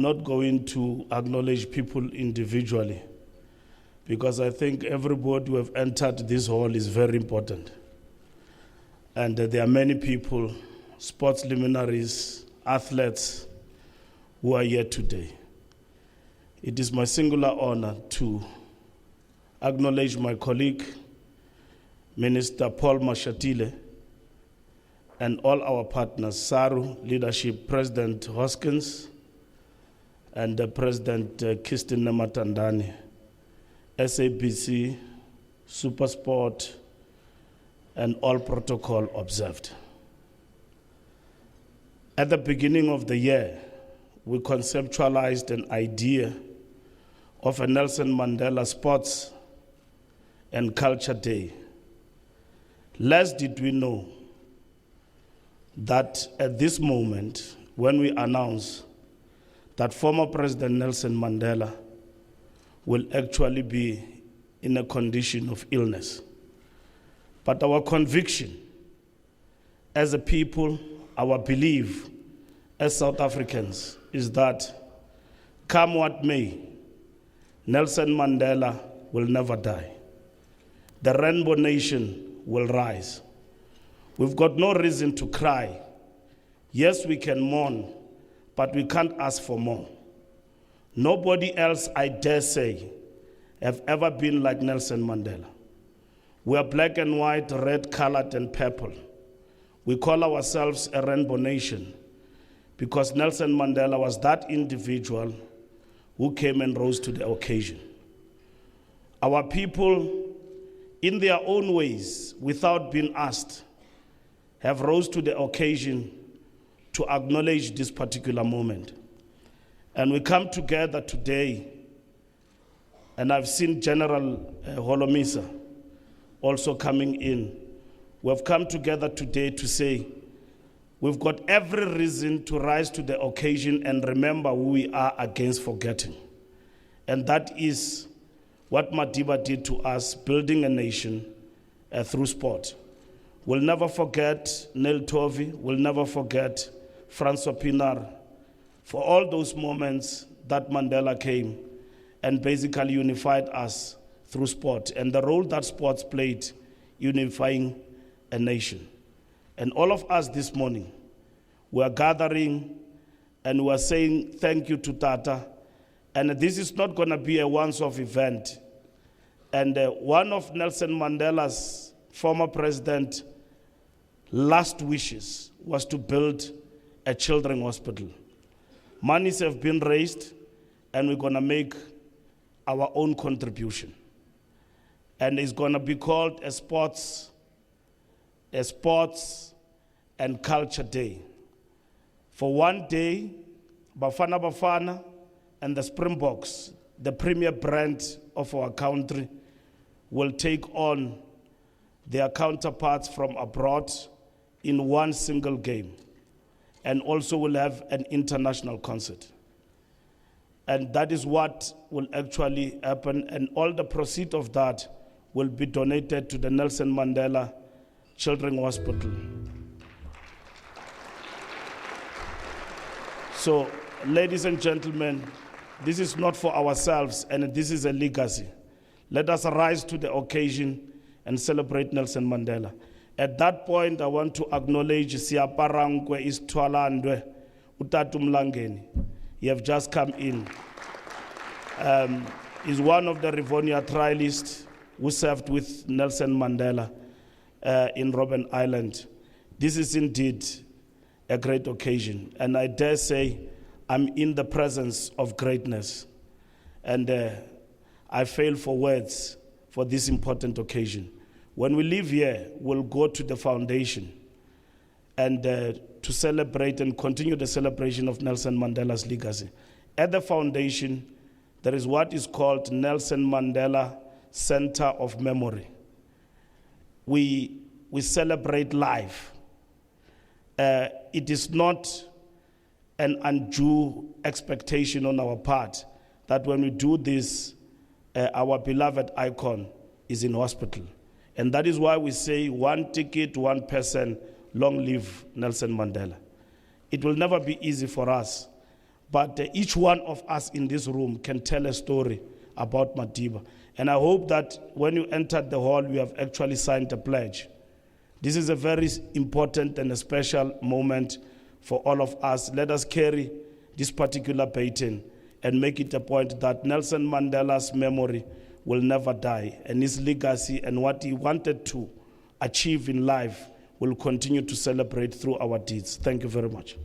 Not going to acknowledge people individually, because I think everybody who have entered this hall is very important. And there are many people, sports luminaries, athletes, who are here today. It is my singular honor to acknowledge my colleague, Minister Paul Mashatile, and all our partners, SARU Leadership, President Hoskins, and President Kirsten Namatandani, SABC, Supersport, and all protocol observed. At the beginning of the year, we conceptualized an idea of a Nelson Mandela Sports and Culture Day. Less did we know that at this moment, when we announce that former President Nelson Mandela will actually be in a condition of illness. But our conviction as a people, our belief as South Africans is that come what may, Nelson Mandela will never die. The Rainbow Nation will rise. We've got no reason to cry. Yes, we can mourn, but we can't ask for more. Nobody else, I dare say, have ever been like Nelson Mandela. We are black and white, red, colored, and purple. We call ourselves a Rainbow Nation because Nelson Mandela was that individual who came and rose to the occasion. Our people, in their own ways, without being asked, have rose to the occasion to acknowledge this particular moment. And we come together today, and I've seen General Holomisa also coming in. We've come together today to say, we've got every reason to rise to the occasion and remember who we are against forgetting. And that is what Madiba did to us, building a nation through sport. We'll never forget Neil Tovey, we'll never forget Francois Pinar, for all those moments that Mandela came and basically unified us through sport and the role that sports played unifying a nation. And all of us this morning, we are gathering and we are saying thank you to Tata. And this is not going to be a once-off event. And one of Nelson Mandela's former president last wishes was to build a children's hospital. Monies have been raised, and we're going to make our own contribution. And it's going to be called a sports and culture day. For one day, Bafana Bafana and the Springboks, the premier brand of our country, will take on their counterparts from abroad in one single game, and also will have an international concert. And that is what will actually happen, and all the proceeds of that will be donated to the Nelson Mandela Children's Hospital. So, ladies and gentlemen, this is not for ourselves, and this is a legacy. Let us rise to the occasion and celebrate Nelson Mandela. At that point, I want to acknowledge Siaparangwe Istwalandwe Utatumlangeni. You have just come in. He's one of the Rivonia trialists who served with Nelson Mandela in Robben Island. This is indeed a great occasion, and I dare say I'm in the presence of greatness, and I fail for words for this important occasion. When we leave here, we'll go to the foundation and to celebrate and continue the celebration of Nelson Mandela's legacy. At the foundation, there is what is called Nelson Mandela Center of Memory. We celebrate life. It is not an undue expectation on our part that when we do this, our beloved icon is in hospital. And that is why we say one ticket, one person, long live Nelson Mandela. It will never be easy for us, but each one of us in this room can tell a story about Madiba. And I hope that when you entered the hall, you have actually signed a pledge. This is a very important and a special moment for all of us. Let us carry this particular baton and make it a point that Nelson Mandela's memory will never die, and his legacy and what he wanted to achieve in life will continue to celebrate through our deeds. Thank you very much.